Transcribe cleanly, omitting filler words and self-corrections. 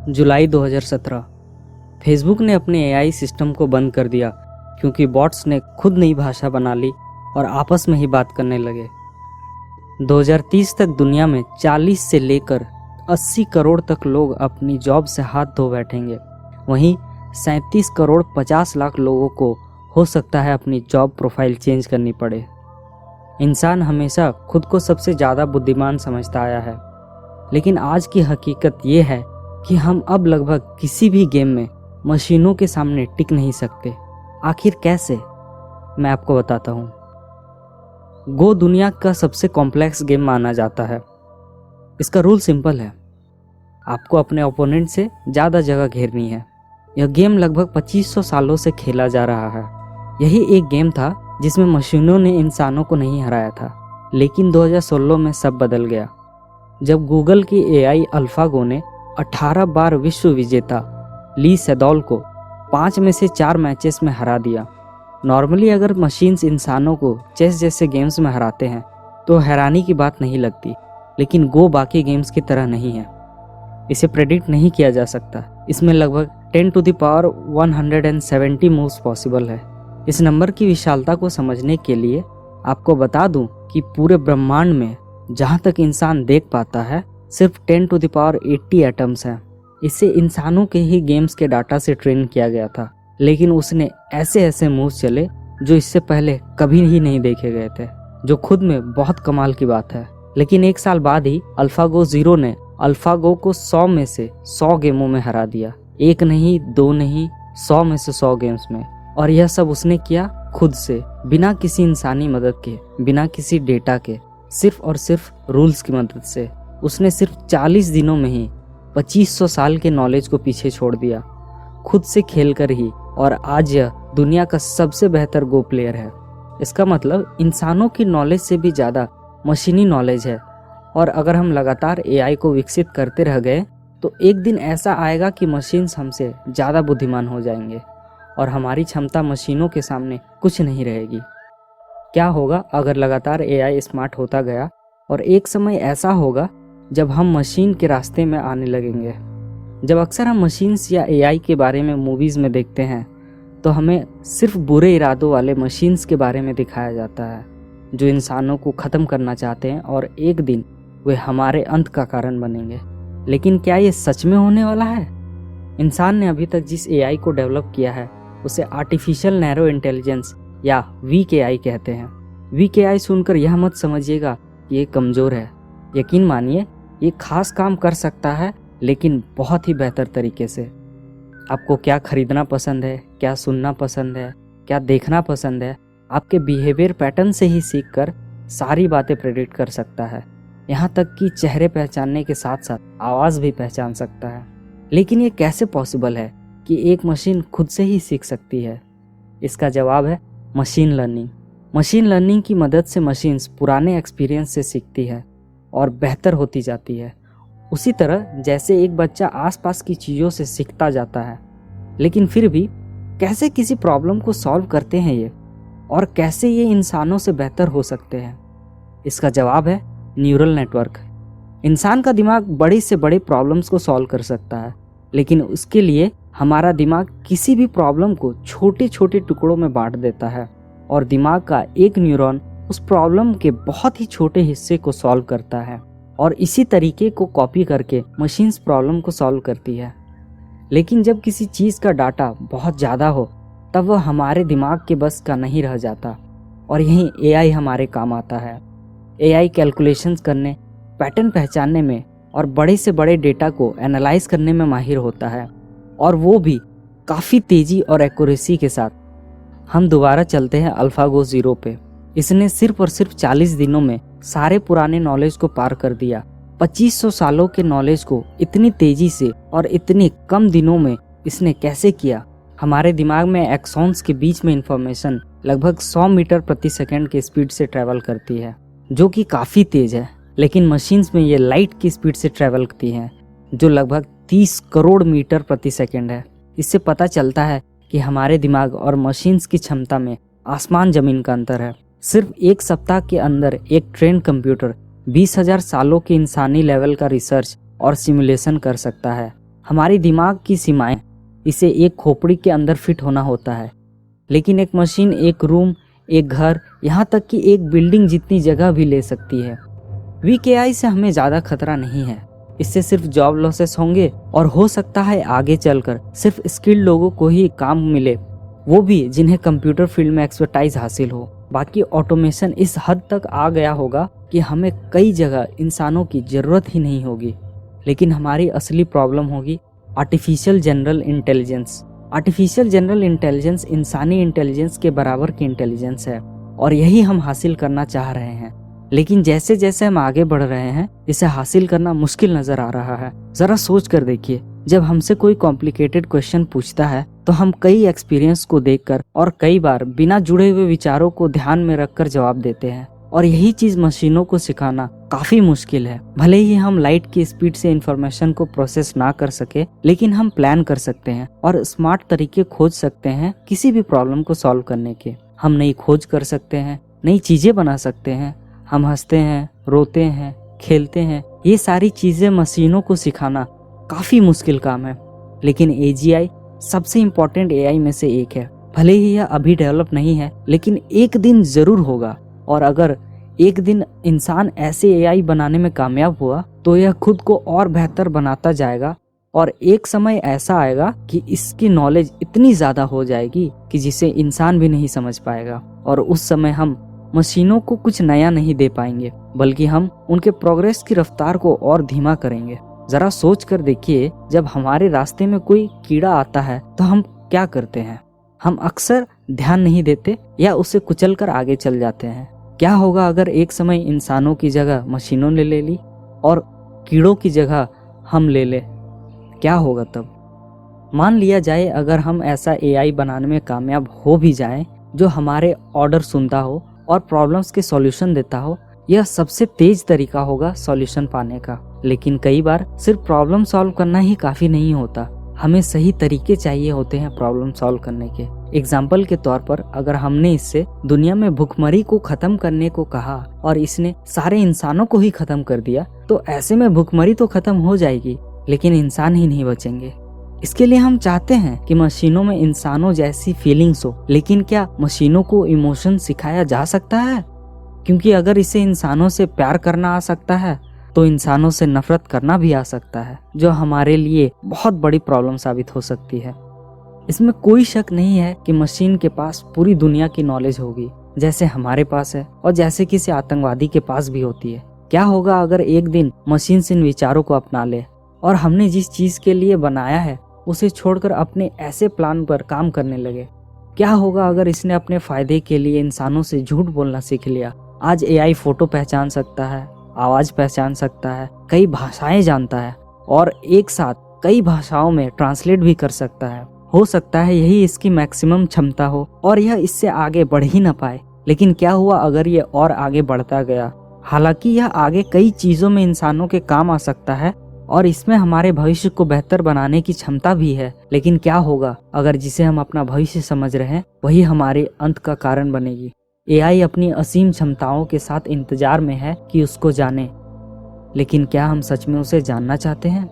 जुलाई 2017 Facebook ने अपने AI system को बंद कर दिया क्योंकि बॉट्स ने खुद नई भाषा बना ली और आपस में ही बात करने लगे। 2030 तक दुनिया में 40 से लेकर 80 करोड़ तक लोग अपनी जॉब से हाथ धो बैठेंगे। वहीं 37 करोड़ 50 लाख लोगों को हो सकता है अपनी जॉब प्रोफाइल चेंज करनी पड़े। इंसान हमेशा खुद को सबसे ज़्यादा बुद्धिमान समझता आया है, लेकिन आज की हकीकत ये है कि हम अब लगभग किसी भी गेम में मशीनों के सामने टिक नहीं सकते। आखिर कैसे? मैं आपको बताता हूँ। गो दुनिया का सबसे कॉम्प्लेक्स गेम माना जाता है। इसका रूल सिंपल है, आपको अपने ओपोनेंट से ज़्यादा जगह घेरनी है। यह गेम लगभग 2500 सालों से खेला जा रहा है। यही एक गेम था जिसमें मशीनों ने इंसानों को नहीं हराया था, लेकिन 2016 में सब बदल गया जब गूगल की एआई अल्फागो ने 18 बार विश्व विजेता ली सेडोल को 5 में से 4 मैचेस में हरा दिया। नॉर्मली अगर मशीन्स इंसानों को चेस जैसे गेम्स में हराते हैं तो हैरानी की बात नहीं लगती, लेकिन गो बाकी गेम्स की तरह नहीं है। इसे प्रेडिक्ट नहीं किया जा सकता। इसमें लगभग 10 to the power 170 moves possible है। इस नंबर की विशालता को समझने के लिए आपको बता दूं कि पूरे ब्रह्मांड में जहां तक इंसान देख पाता है सिर्फ 10 टू द पावर 80 एटम्स हैं। इसे इंसानों के ही गेम्स के डाटा से ट्रेन किया गया था, लेकिन उसने ऐसे ऐसे मूव्स चले जो इससे पहले कभी ही नहीं देखे गए थे, जो खुद में बहुत कमाल की बात है। लेकिन 1 साल बाद ही अल्फागो जीरो ने अल्फागो को 100 में से 100 गेमों में हरा दिया। 1 नहीं, 2 नहीं, 100 में से 100 गेम्स में। और यह सब उसने किया खुद से, बिना किसी इंसानी मदद के, बिना किसी डेटा के, सिर्फ और सिर्फ रूल्स की मदद से। उसने सिर्फ 40 दिनों में ही 2500 साल के नॉलेज को पीछे छोड़ दिया, खुद से खेलकर ही। और आज यह दुनिया का सबसे बेहतर गो प्लेयर है। इसका मतलब इंसानों की नॉलेज से भी ज़्यादा मशीनी नॉलेज है। और अगर हम लगातार एआई को विकसित करते रह गए तो एक दिन ऐसा आएगा कि मशीन्स हमसे ज़्यादा बुद्धिमान हो जाएंगे और हमारी क्षमता मशीनों के सामने कुछ नहीं रहेगी। क्या होगा अगर लगातार एआई स्मार्ट होता गया और एक समय ऐसा होगा जब हम मशीन के रास्ते में आने लगेंगे। जब अक्सर हम मशीन्स या एआई के बारे में मूवीज़ में देखते हैं तो हमें सिर्फ बुरे इरादों वाले मशीन्स के बारे में दिखाया जाता है, जो इंसानों को ख़त्म करना चाहते हैं और एक दिन वे हमारे अंत का कारण बनेंगे। लेकिन क्या ये सच में होने वाला है? इंसान ने अभी तक जिस एआई को डेवलप किया है उसे आर्टिफिशियल नैरो इंटेलिजेंस या वीक एआई कहते हैं। वीक एआई सुनकर यह मत समझिएगा कि ये कमज़ोर है। यकीन मानिए, ये खास काम कर सकता है, लेकिन बहुत ही बेहतर तरीके से। आपको क्या खरीदना पसंद है, क्या सुनना पसंद है, क्या देखना पसंद है, आपके बिहेवियर पैटर्न से ही सीखकर सारी बातें प्रेडिक्ट कर सकता है। यहाँ तक कि चेहरे पहचानने के साथ साथ आवाज़ भी पहचान सकता है। लेकिन ये कैसे पॉसिबल है कि एक मशीन खुद से ही सीख सकती है? इसका जवाब है मशीन लर्निंग। मशीन लर्निंग की मदद से मशीन्स पुराने एक्सपीरियंस से सीखती है और बेहतर होती जाती है। उसी तरह जैसे एक बच्चा आसपास की चीज़ों से सीखता जाता है। लेकिन फिर भी कैसे किसी प्रॉब्लम को सॉल्व करते हैं ये, और कैसे ये इंसानों से बेहतर हो सकते हैं? इसका जवाब है न्यूरल नेटवर्क। इंसान का दिमाग बड़ी से बड़ी प्रॉब्लम्स को सॉल्व कर सकता है, लेकिन उसके लिए हमारा दिमाग किसी भी प्रॉब्लम को छोटे छोटे टुकड़ों में बांट देता है और दिमाग का एक न्यूरॉन उस प्रॉब्लम के बहुत ही छोटे हिस्से को सॉल्व करता है और इसी तरीके को कॉपी करके मशीन्स प्रॉब्लम को सॉल्व करती है। लेकिन जब किसी चीज़ का डाटा बहुत ज़्यादा हो तब वह हमारे दिमाग के बस का नहीं रह जाता और यहीं एआई हमारे काम आता है। एआई कैलकुलेशंस करने, पैटर्न पहचानने में और बड़े से बड़े डेटा को एनालाइज करने में माहिर होता है, और वो भी काफ़ी तेज़ी और एक्यूरेसी के साथ। हम दोबारा चलते हैं अल्फागो जीरो पे। इसने सिर्फ और सिर्फ 40 दिनों में सारे पुराने नॉलेज को पार कर दिया। 2500 सालों के नॉलेज को इतनी तेज़ी से और इतने कम दिनों में इसने कैसे किया? हमारे दिमाग में एक्सॉन्स के बीच में इंफॉर्मेशन लगभग 100 मीटर प्रति सेकंड की स्पीड से ट्रैवल करती है, जो कि काफ़ी तेज़ है। लेकिन मशीन्स में ये लाइट की स्पीड से ट्रैवल करती हैं, जो लगभग 30 करोड़ मीटर प्रति सेकंड है। इससे पता चलता है कि हमारे दिमाग और मशीन्स की क्षमता में आसमान ज़मीन का अंतर है। सिर्फ 1 सप्ताह के अंदर एक ट्रेन कंप्यूटर 20,000 सालों के इंसानी लेवल का रिसर्च और सिमुलेशन कर सकता है। हमारी दिमाग की सीमाएं, इसे एक खोपड़ी के अंदर फिट होना होता है, लेकिन एक मशीन एक रूम, एक घर, यहाँ तक कि एक बिल्डिंग जितनी जगह भी ले सकती है। वीक एआई से हमें ज़्यादा खतरा नहीं है। इससे सिर्फ जॉब लॉसेस होंगे और हो सकता है आगे चलकर सिर्फ स्किल्ड लोगों को ही काम मिले, वो भी जिन्हें कंप्यूटर फील्ड में एक्सपर्टाइज हासिल हो। बाकी ऑटोमेशन इस हद तक आ गया होगा कि हमें कई जगह इंसानों की ज़रूरत ही नहीं होगी। लेकिन हमारी असली प्रॉब्लम होगी artificial general intelligence. Artificial general intelligence इंसानी इंटेलिजेंस के बराबर की इंटेलिजेंस है और यही हम हासिल करना चाह रहे हैं। लेकिन जैसे जैसे हम आगे बढ़ रहे हैं, इसे हासिल करना मुश्किल नजर आ रहा है। जरा सोच कर देखिए, जब हमसे कोई कॉम्प्लिकेटेड क्वेश्चन पूछता है तो हम कई एक्सपीरियंस को देखकर और कई बार बिना जुड़े हुए विचारों को ध्यान में रखकर जवाब देते हैं। और यही चीज मशीनों को सिखाना काफी मुश्किल है। भले ही हम लाइट की स्पीड से इंफॉर्मेशन को प्रोसेस ना कर सके, लेकिन हम प्लान कर सकते हैं और स्मार्ट तरीके खोज सकते हैं किसी भी प्रॉब्लम को सॉल्व करने के। हम नई खोज कर सकते हैं, नई चीजें बना सकते हैं। हम हंसते हैं, रोते हैं, खेलते हैं। ये सारी चीजें मशीनों को सिखाना काफी मुश्किल काम है। लेकिन एजीआई सबसे इम्पोर्टेंट एआई में से एक है। भले ही यह अभी डेवलप नहीं है, लेकिन एक दिन जरूर होगा। और अगर एक दिन इंसान ऐसे एआई बनाने में कामयाब हुआ तो यह खुद को और बेहतर बनाता जाएगा और एक समय ऐसा आएगा कि इसकी नॉलेज इतनी ज्यादा हो जाएगी कि जिसे इंसान भी नहीं समझ पाएगा। और उस समय हम मशीनों को कुछ नया नहीं दे पाएंगे, बल्कि हम उनके प्रोग्रेस की रफ्तार को और धीमा करेंगे। जरा सोच कर देखिए, जब हमारे रास्ते में कोई कीड़ा आता है तो हम क्या करते हैं? हम अक्सर ध्यान नहीं देते या उसे कुचल कर आगे चल जाते हैं। क्या होगा अगर एक समय इंसानों की जगह मशीनों ने ले ली और कीड़ों की जगह हम ले ले? क्या होगा तब? मान लिया जाए अगर हम ऐसा एआई बनाने में कामयाब हो भी जाएं जो हमारे ऑर्डर सुनता हो और प्रॉब्लम्स के सॉल्यूशन देता हो, यह सबसे तेज तरीका होगा सॉल्यूशन पाने का। लेकिन कई बार सिर्फ प्रॉब्लम सॉल्व करना ही काफी नहीं होता, हमें सही तरीके चाहिए होते हैं प्रॉब्लम सॉल्व करने के। एग्जाम्पल के तौर पर अगर हमने इससे दुनिया में भुखमरी को खत्म करने को कहा और इसने सारे इंसानों को ही खत्म कर दिया, तो ऐसे में भुखमरी तो खत्म हो जाएगी, लेकिन इंसान ही नहीं बचेंगे। इसके लिए हम चाहते हैं कि मशीनों में इंसानों जैसी फीलिंग्स हो, लेकिन क्या मशीनों को इमोशन सिखाया जा सकता है? क्योंकि अगर इसे इंसानों से प्यार करना आ सकता है तो इंसानों से नफरत करना भी आ सकता है, जो हमारे लिए बहुत बड़ी प्रॉब्लम साबित हो सकती है। इसमें कोई शक नहीं है कि मशीन के पास पूरी दुनिया की नॉलेज होगी, जैसे हमारे पास है और जैसे किसी आतंकवादी के पास भी होती है। क्या होगा अगर एक दिन मशीन इन विचारों को अपना ले और हमने जिस चीज के लिए बनाया है उसे छोड़कर अपने ऐसे प्लान पर काम करने लगे? क्या होगा अगर इसने अपने फायदे के लिए इंसानों से झूठ बोलना सीख लिया? आज एआई फोटो पहचान सकता है, आवाज पहचान सकता है, कई भाषाएं जानता है और एक साथ कई भाषाओं में ट्रांसलेट भी कर सकता है। हो सकता है यही इसकी मैक्सिमम क्षमता हो और यह इससे आगे बढ़ ही ना पाए। लेकिन क्या हुआ अगर ये और आगे बढ़ता गया? हालांकि यह आगे कई चीजों में इंसानों के काम आ सकता है और इसमें हमारे भविष्य को बेहतर बनाने की क्षमता भी है। लेकिन क्या होगा अगर जिसे हम अपना भविष्य समझ रहे हैं वही हमारे अंत का कारण बनेगी? एआई अपनी असीम क्षमताओं के साथ इंतजार में है कि उसको जाने, लेकिन क्या हम सच में उसे जानना चाहते हैं?